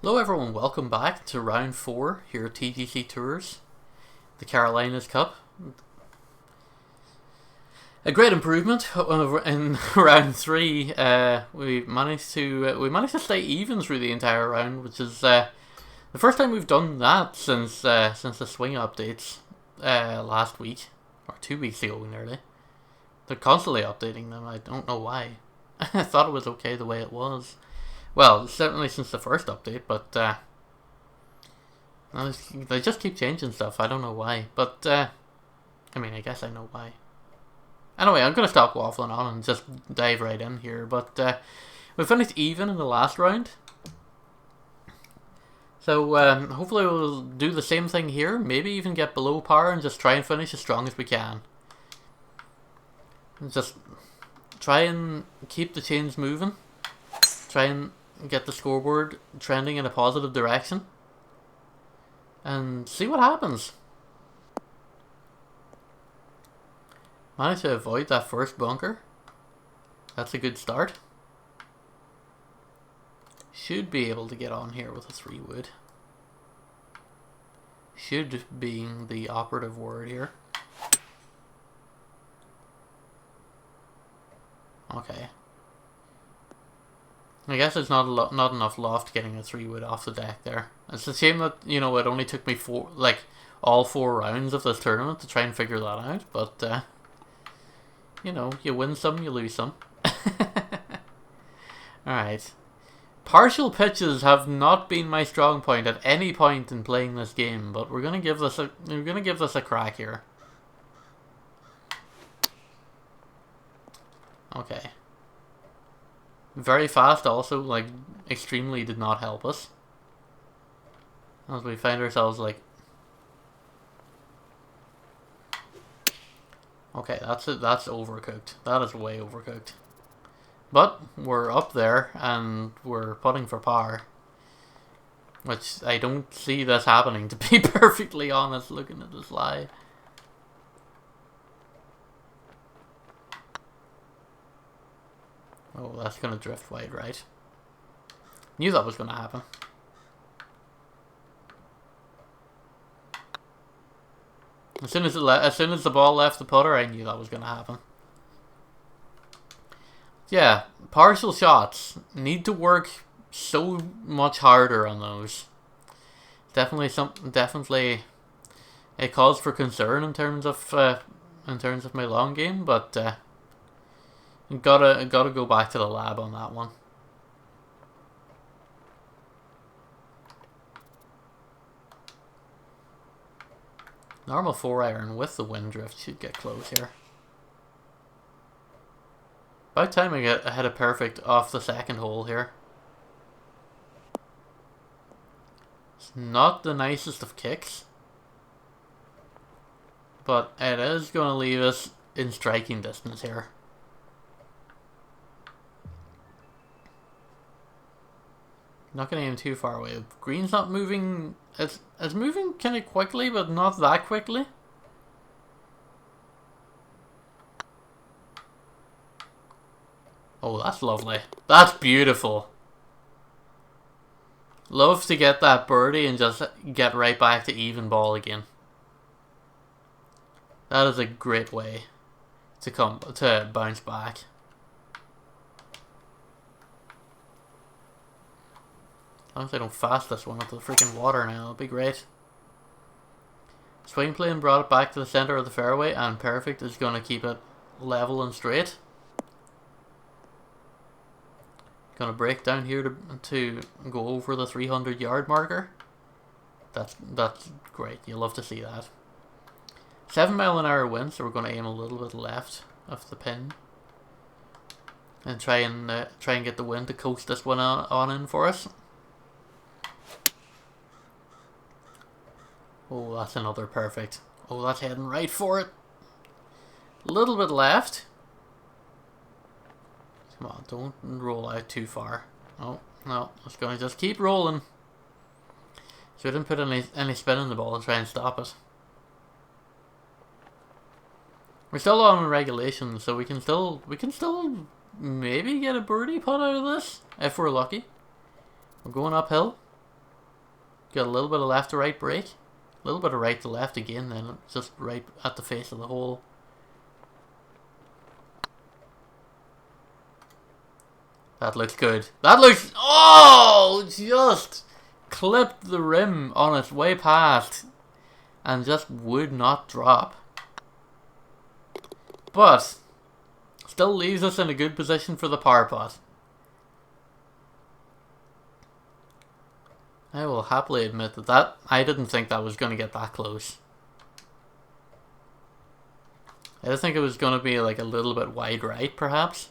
Hello everyone, welcome back to round 4 here at TGC Tours, the Carolinas Cup. A great improvement in round 3. We managed to stay even through the entire round, which is the first time we've done that since the swing updates last week or 2 weeks ago nearly. They're constantly updating them. I don't know why. I thought it was okay the way it was. Well, certainly since the first update, but they just keep changing stuff. I don't know why, but I mean, I guess I know why. Anyway, I'm gonna stop waffling on and just dive right in here. But we finished even in the last round, so hopefully we'll do the same thing here. Maybe even get below par and just try and finish as strong as we can. Just try and keep the chains moving. Try and get the scoreboard trending in a positive direction and see what happens. Managed to avoid that first bunker. That's a good start. Should be able to get on here with a 3-wood. Should being the operative word here. Okay. I guess it's not enough loft getting a 3-wood off the deck there. It's a shame that, you know, it only took me all 4 rounds of this tournament to try and figure that out. But, you know, you win some, you lose some. Alright. Partial pitches have not been my strong point at any point in playing this game, but we're gonna give this a crack here. Okay. Very fast also, like, extremely did not help us. As we find ourselves, like... Okay, that's overcooked. That is way overcooked. But, we're up there, and we're putting for par. Which, I don't see this happening, to be perfectly honest, looking at this lie. Oh, that's going to drift wide right. Knew that was going to happen. As soon as the ball left the putter, I knew that was going to happen. Yeah, partial shots need to work so much harder on those. Definitely a cause for concern in terms of my long game, but Gotta go back to the lab on that one. Normal 4-iron with the wind drift should get close here. About time I had a perfect off the second hole here. It's not the nicest of kicks, but it is going to leave us in striking distance here. Not getting him too far away. Green's not moving. It's moving kind of quickly, but not that quickly. Oh, that's lovely. That's beautiful. Love to get that birdie and just get right back to even ball again. That is a great way to bounce back. As long as I don't fast this one up to the freaking water now, it'll be great. Swing plane brought it back to the center of the fairway, and perfect is going to keep it level and straight. Going to break down here to go over the 300-yard marker. That's great. You love to see that. 7-mile-an-hour wind, so we're going to aim a little bit left of the pin, and try and get the wind to coast this one on in for us. Oh, that's another perfect. Oh, that's heading right for it. A little bit left. Come on, don't roll out too far. Oh, no, it's going to just keep rolling. So we didn't put any spin in the ball to try and stop it. We're still on regulation, so we can still maybe get a birdie putt out of this if we're lucky. We're going uphill. Got a little bit of left to right break. A little bit of right to left again then. Just right at the face of the hole. That looks good. That looks... Oh! Just clipped the rim on its way past. And just would not drop. But still leaves us in a good position for the par putt. I will happily admit that I didn't think that was going to get that close. I did think it was going to be like a little bit wide right, perhaps.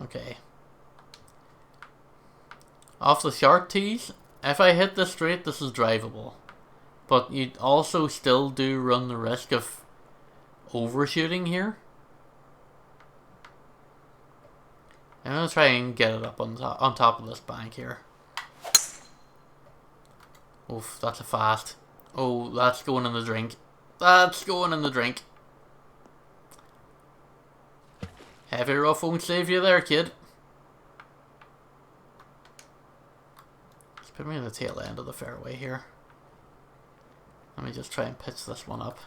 Okay. Off the short tees, if I hit this straight, this is drivable. But you also still do run the risk of overshooting here. I'm going to try and get it up on top of this bank here. Oof, that's a fast. Oh, that's going in the drink. That's going in the drink. Heavy rough won't save you there, kid. Let's put me in the tail end of the fairway here. Let me just try and pitch this one up.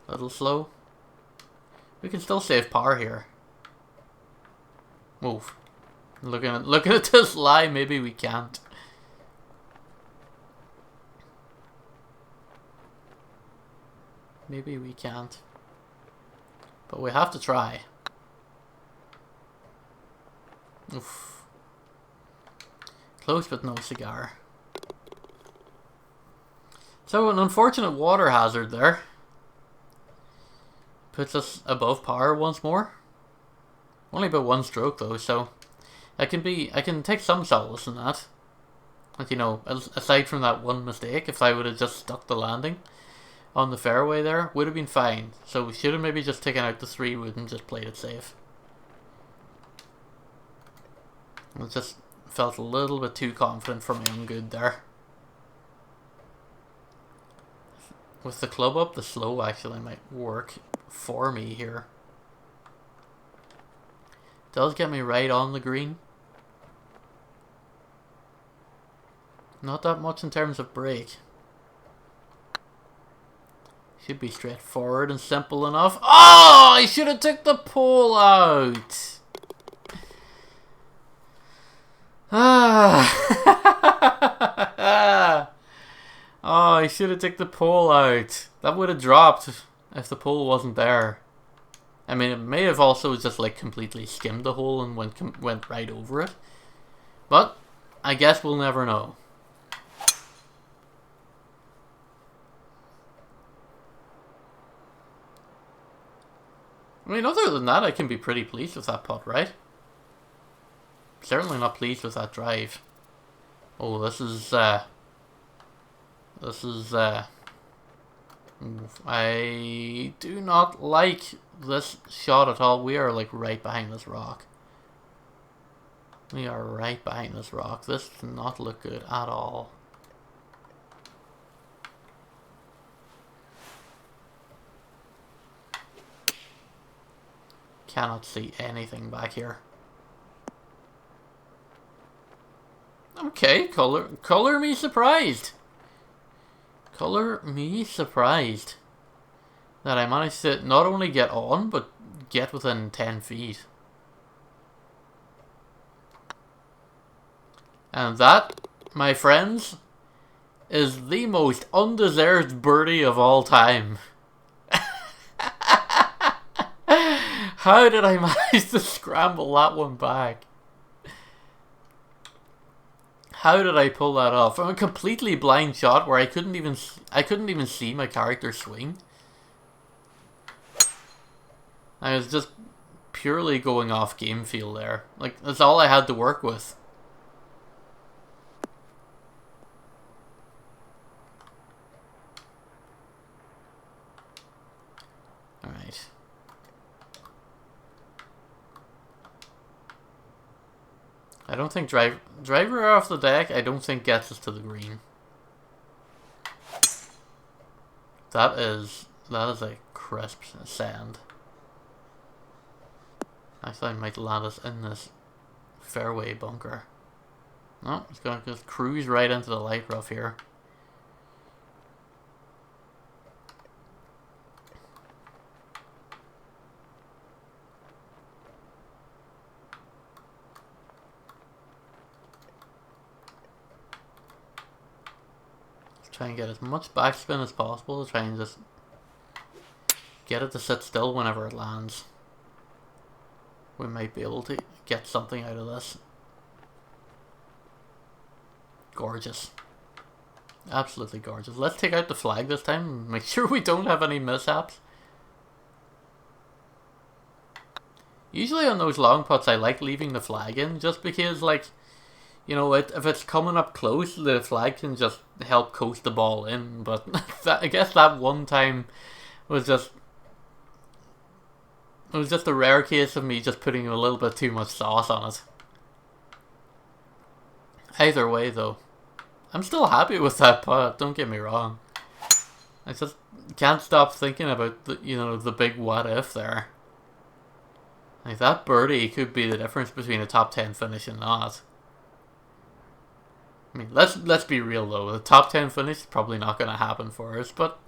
A little slow. We can still save par here. Move. Looking at this lie, maybe we can't. Maybe we can't. But we have to try. Oof. Close but no cigar. So an unfortunate water hazard there. Puts us above par once more. Only about one stroke though, so I can take some solace in that. Like, you know, aside from that one mistake, if I would have just stuck the landing on the fairway there, would have been fine. So we should have maybe just taken out the 3 wood and just played it safe. I just felt a little bit too confident for my own good there. With the club up, the slow actually might work for me here. Does get me right on the green. Not that much in terms of break. Should be straightforward and simple enough. Oh, I should have took the pole out. Ah. Oh, I should have took the pole out. That would have dropped if the pole wasn't there. I mean, it may have also just like completely skimmed the hole and went right over it. But I guess we'll never know. I mean, other than that, I can be pretty pleased with that putt, right? Certainly not pleased with that drive. Oh, this is I do not like this shot at all. We are like right behind this rock. We are right behind this rock. This does not look good at all. Cannot see anything back here. Okay, color me surprised. Color me surprised that I managed to not only get on, but get within 10 feet. And that, my friends, is the most undeserved birdie of all time. How did I manage to scramble that one back? How did I pull that off? From a completely blind shot where I couldn't even see my character swing. I was just purely going off game feel there. Like, that's all I had to work with. Alright. I don't think driver off the deck, I don't think gets us to the green. That is a crisp sand. Actually, I might land us in this fairway bunker. No, it's going to just cruise right into the light rough here. Let's try and get as much backspin as possible to try and just get it to sit still whenever it lands. We might be able to get something out of this. Gorgeous. Absolutely gorgeous. Let's take out the flag this time and make sure we don't have any mishaps. Usually on those long putts I like leaving the flag in just because, like, you know, if it's coming up close, the flag can just help coast the ball in. But I guess that one time was just... It was just a rare case of me just putting a little bit too much sauce on it. Either way, though, I'm still happy with that putt, don't get me wrong. I just can't stop thinking about the, you know, the big what if there. Like, that birdie could be the difference between a top 10 finish and not. I mean, let's be real though, the top 10 finish is probably not going to happen for us, but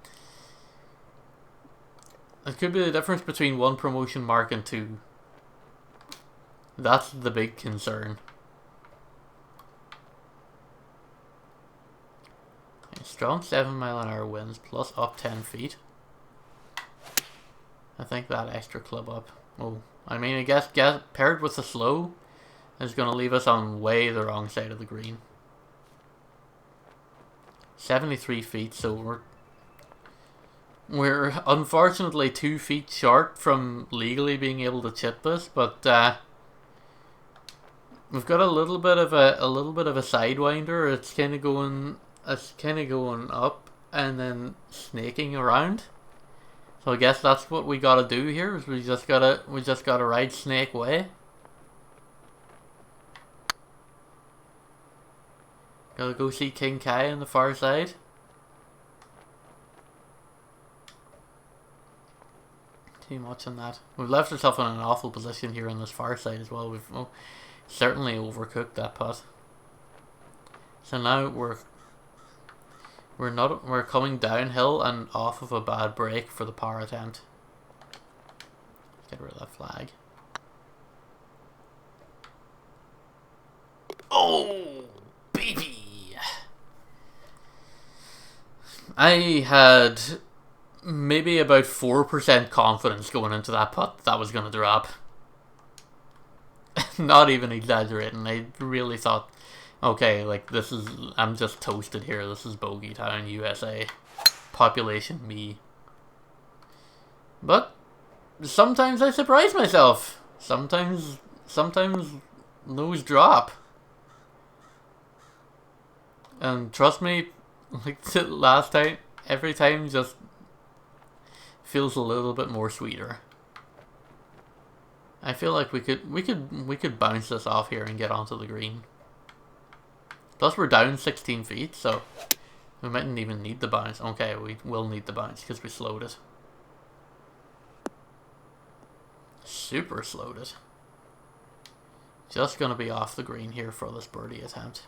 it could be the difference between one promotion mark and two. That's the big concern. Okay, strong 7-mile-an-hour winds plus up 10 feet. I think that extra club up. Oh, I mean, I guess paired with the slow is going to leave us on way the wrong side of the green. 73 feet, so we're unfortunately 2 feet short from legally being able to chip this, but we've got a little bit of a sidewinder. It's kind of going up and then snaking around. So I guess that's what we gotta do here. Is we just gotta ride snake way. Gotta go see King Kai on the far side. Too much on that. We've left ourselves in an awful position here on this far side as well. We've certainly overcooked that putt. So now we're coming downhill and off of a bad break for the par attempt. Get rid of that flag. Oh, baby! I had maybe about 4% confidence going into that putt that was going to drop. Not even exaggerating. I really thought, okay, like, I'm just toasted here. This is Bogey Town, USA. Population, me. But sometimes I surprise myself. Sometimes those drop. And trust me, like the last time, every time just feels a little bit more sweeter. I feel like we could bounce this off here and get onto the green. Plus we're down 16 feet, so we mightn't even need the bounce. Okay, we will need the bounce because we slowed it. Super slowed it. Just gonna be off the green here for this birdie attempt.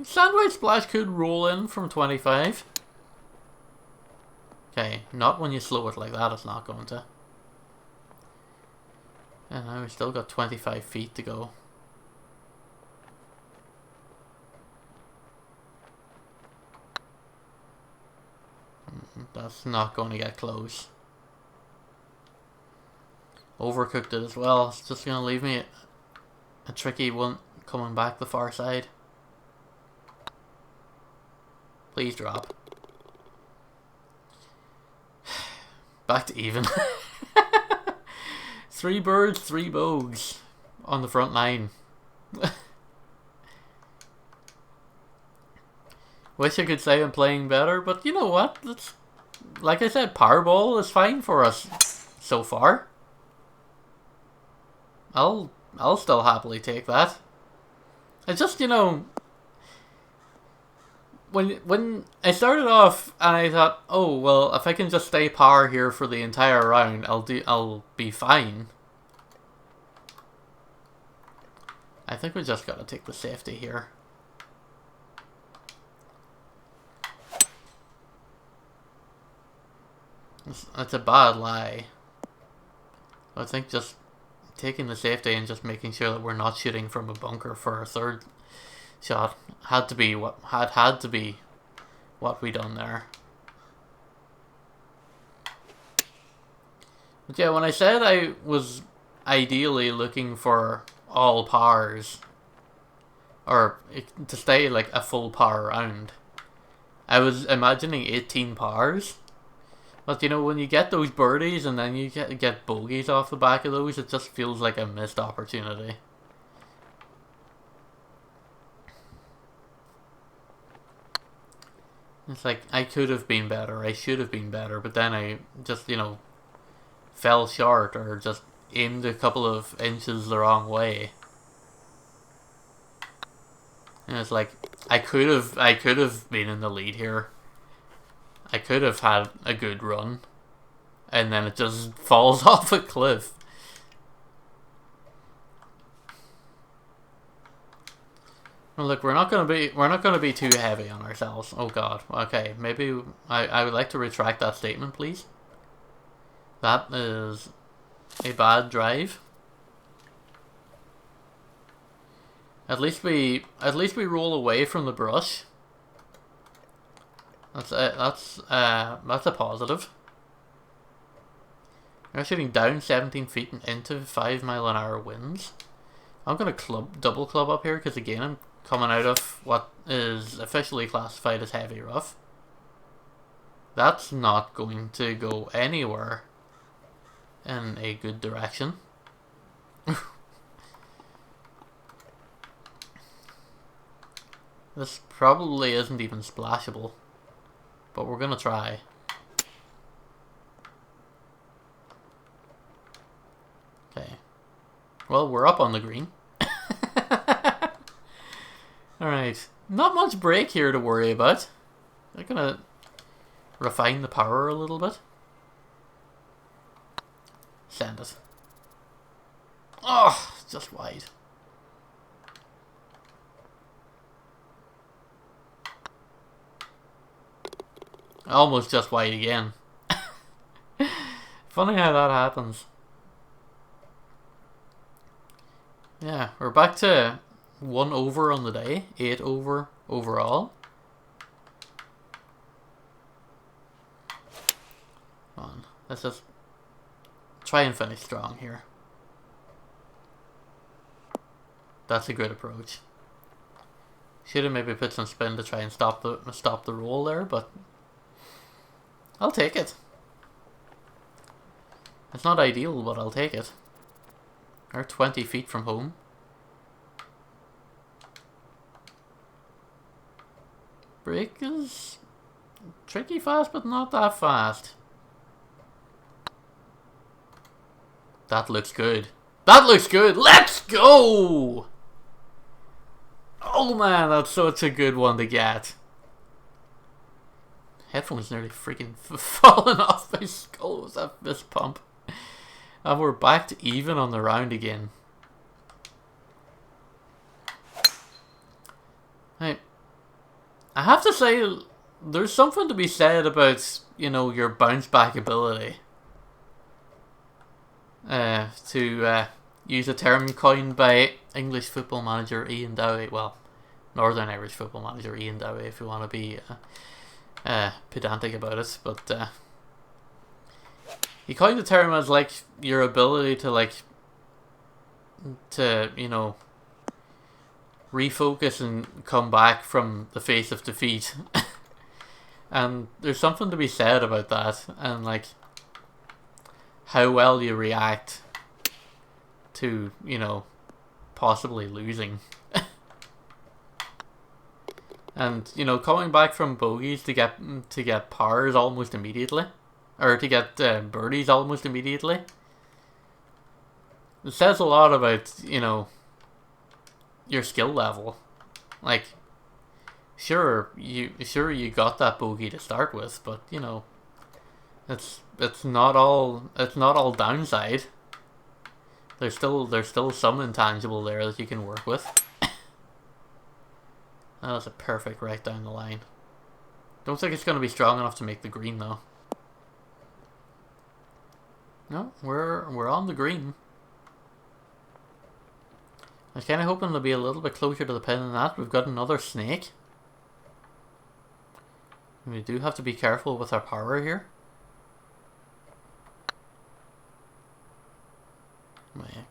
Sandwich splash could roll in from 25. Okay, not when you slow it like that, it's not going to. And now we've still got 25 feet to go. That's not going to get close. Overcooked it as well. It's just going to leave me a tricky one coming back the far side. Please drop. Back to even. 3 birds, 3 bows on the front nine. Wish I could say I'm playing better, but you know what? It's, like I said, Powerball is fine for us so far. I'll still happily take that. It's just, you know, when I started off and I thought, oh well, if I can just stay par here for the entire round, I'll be fine. I think we just gotta take the safety here. That's a bad lie. I think just taking the safety and just making sure that we're not shooting from a bunker for our third shot had to be what we done there. But yeah, when I said I was ideally looking for all pars, or to stay like a full par round, I was imagining 18 pars. But you know, when you get those birdies and then you get bogeys off the back of those, it just feels like a missed opportunity. It's like, I could have been better, I should have been better, but then I just, you know, fell short or just aimed a couple of inches the wrong way. And it's like, I could have been in the lead here. I could have had a good run, and then it just falls off a cliff. Well, look, we're not gonna be too heavy on ourselves. Oh God. Okay, maybe I would like to retract that statement, please. That is a bad drive. At least we roll away from the brush. That's a positive. We're shooting down 17 feet and into 5 mile an hour winds. I'm gonna double club up here because again I'm coming out of what is officially classified as heavy rough. That's not going to go anywhere in a good direction. This probably isn't even splashable, but we're gonna try. Okay. Well, we're up on the green. Alright. Not much break here to worry about. I'm gonna refine the power a little bit. Send it. Oh, just wide. Almost just wide again. Funny how that happens. Yeah, we're back to 1 over on the day. 8 over overall. Come on, let's just try and finish strong here. That's a good approach. Should have maybe put some spin to try and stop the roll there, but I'll take it. It's not ideal, but I'll take it. We're 20 feet from home. Break is tricky fast, but not that fast. That looks good. That looks good. Let's go! Oh man, that's such a good one to get. Headphones nearly freaking falling off my skull with that fist pump. And we're back to even on the round again. Right. I have to say, there's something to be said about, you know, your bounce back ability. To use a term coined by English football manager Ian Dowie, well, Northern Irish football manager Ian Dowie, if you want to be pedantic about it, but he coined the term as like your ability to you know, refocus and come back from the face of defeat. And there's something to be said about that, and like how well you react to, you know, possibly losing. And, you know, coming back from bogeys to get pars almost immediately, or to get birdies almost immediately, it says a lot about, you know, your skill level. Like, sure you got that bogey to start with, but you know, it's not all downside. There's still some intangible there that you can work with. That was a perfect right down the line. Don't think it's going to be strong enough to make the green though. No, we're on the green. I was kind of hoping to be a little bit closer to the pin than that. We've got another snake. We do have to be careful with our power here.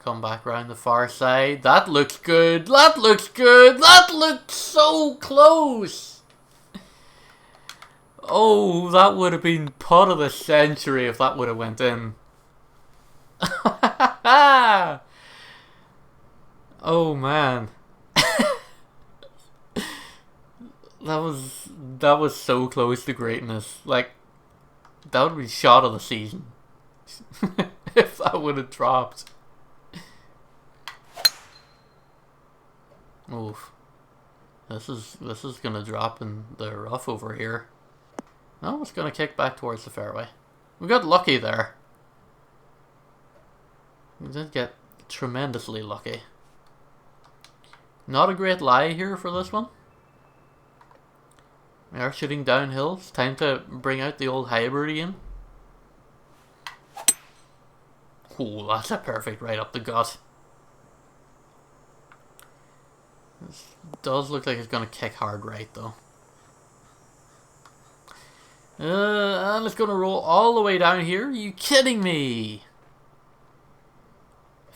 Come back around the far side. That looks good. That looks good. That looks so close. Oh, that would have been putt of the century if that would have went in. Oh man. That was so close to greatness. Like, that would be shot of the season. If that would have dropped. Oof. This is gonna drop in the rough over here. No, it's gonna kick back towards the fairway. We got lucky there. We did get tremendously lucky. Not a great lie here for this one. We are shooting downhill. It's time to bring out the old hybrid again. Oh, that's a perfect right up the gut. This does look like it's going to kick hard right though. And it's going to roll all the way down here. Are you kidding me?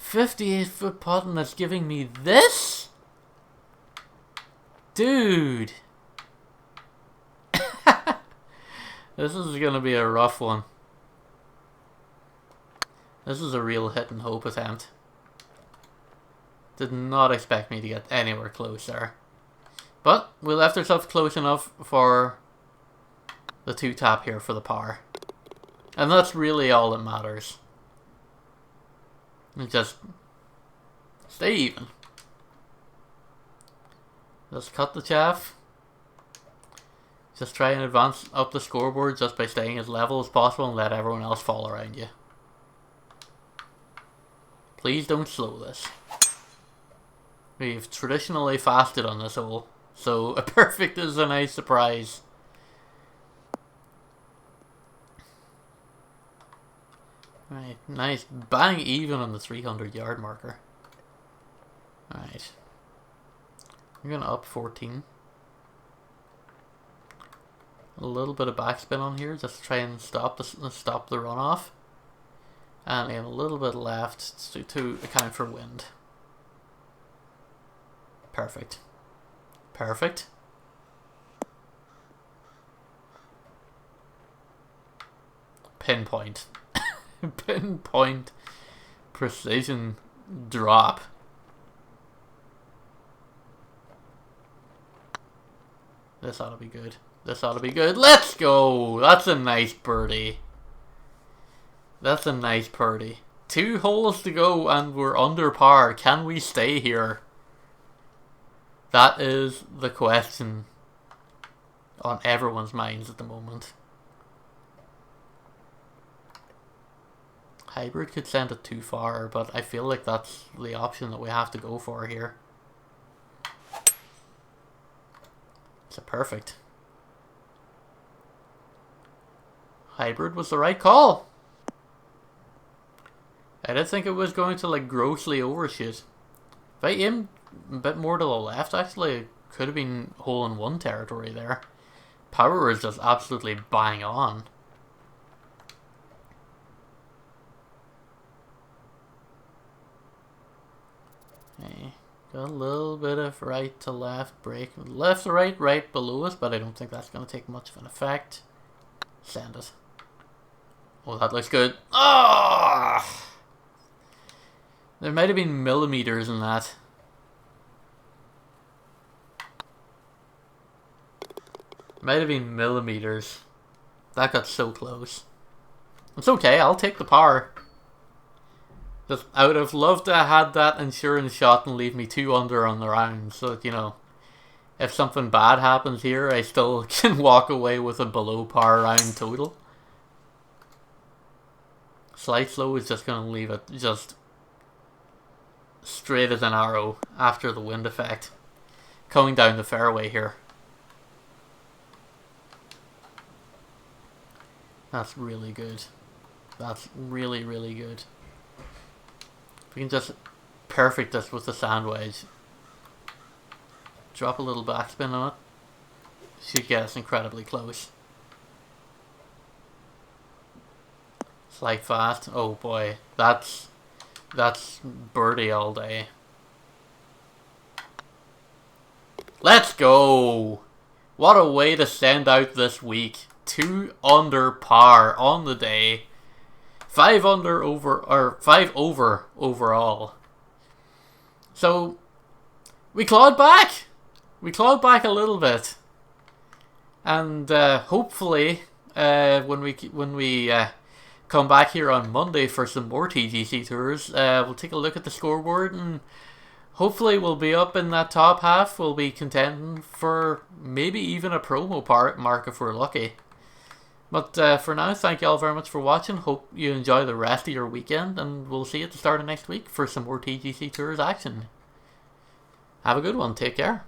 58-foot putt and that's giving me this? Dude. This is going to be a rough one. This is a real hit and hope attempt. Did not expect me to get anywhere close there. But we left ourselves close enough for the 2-tap here for the par. And that's really all that matters. And just stay even. Just cut the chaff. Just try and advance up the scoreboard just by staying as level as possible and let everyone else fall around you. Please don't slow this. We've traditionally fasted on this hole, so a perfect is a nice surprise. Right, nice. Bang even on the 300-yard marker. Alright. I'm going to up 14. A little bit of backspin on here, just to try and stop the runoff. And then a little bit left to account for wind. Perfect. Perfect. Pinpoint. Pinpoint. Precision drop. This ought to be good. This ought to be good. Let's go! That's a nice birdie. That's a nice birdie. 2 holes to go and we're under par. Can we stay here? That is the question on everyone's minds at the moment. Hybrid could send it too far, but I feel like that's the option that we have to go for here. It's a perfect. Hybrid was the right call. I did think it was going to like grossly overshoot. If I aimed a bit more to the left, actually, it could have been hole-in-one territory there. Power is just absolutely bang on. Okay, got a little bit of right to left break. Left to right, right below us, but I don't think that's going to take much of an effect. Send it. Oh, that looks good. Ah! There might have been millimeters in that. Might have been millimeters. That got so close. It's okay, I'll take the par. Just, I would have loved to have had that insurance shot and leave me 2 under on the round, so that, you know, if something bad happens here, I still can walk away with a below par round total. Slight slow is just going to leave it just straight as an arrow after the wind effect. Coming down the fairway here. That's really good. That's really, really good. If we can just perfect this with the sand wedge. Drop a little backspin on it. Should get us incredibly close. Slight fast. Oh boy. That's birdie all day. Let's go! What a way to send out this week. 2 under par on the day. 5 over overall. So we clawed back. We clawed back a little bit, and hopefully, when we come back here on Monday for some more TGC tours, we'll take a look at the scoreboard, and hopefully we'll be up in that top half. We'll be contending for maybe even a promo mark if we're lucky. But for now, thank you all very much for watching. Hope you enjoy the rest of your weekend, and we'll see you at the start of next week for some more TGC Tours action. Have a good one. Take care.